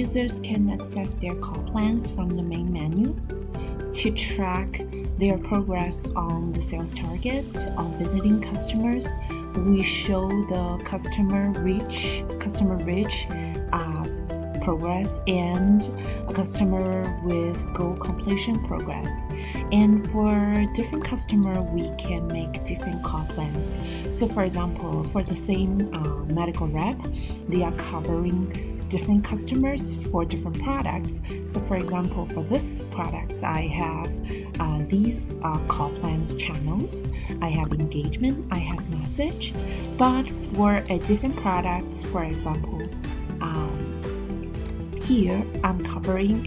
users can access their call plans from the main menu. To track their progress on the sales target, on visiting customers, we show the customer reach progress and a customer with goal completion progress. And for different customer, we can make different call plans. So for example, for the same medical rep, they are covering different customers for different products. So for example, for this product, I have these call plans channels. I have engagement, I have message. But for a different product, for example, here I'm covering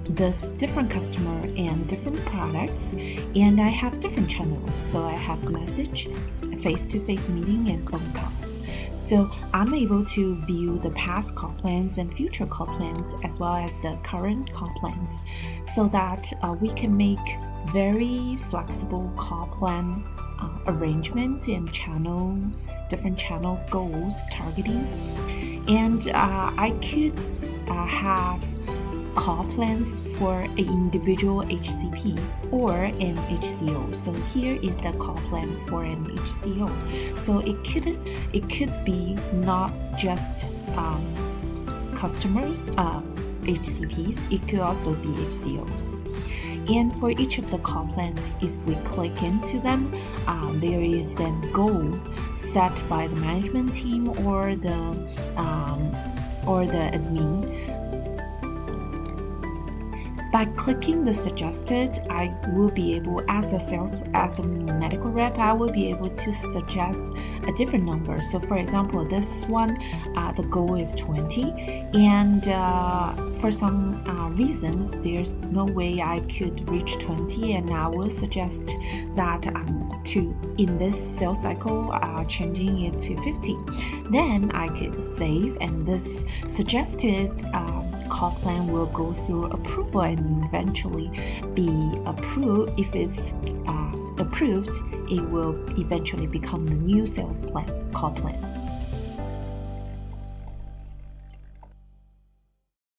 this different customer and different products, and I have different channels. So I have message, face-to-face meeting, and phone calls. So I'm able to view the past call plans and future call plans as well as the current call plans, so that we can make very flexible call plan arrangement and different channel goals targeting. And I could have call plans for an individual HCP or an HCO. So here is the call plan for an HCO. So it could be not just customers, HCPs. It could also be HCOs. And for each of the call plans, if we click into them, there is a goal set by the management team or the admin. By clicking the suggested, I will be able, as a medical rep, I will be able to suggest a different number. So for example, this one, the goal is 20, and for some reasons, there's no way I could reach 20, and I will suggest that in this sales cycle, changing it to 50. Then I could save, and this suggested call plan will go through approval and eventually be approved. If it's approved, it will eventually become the new sales plan, call plan.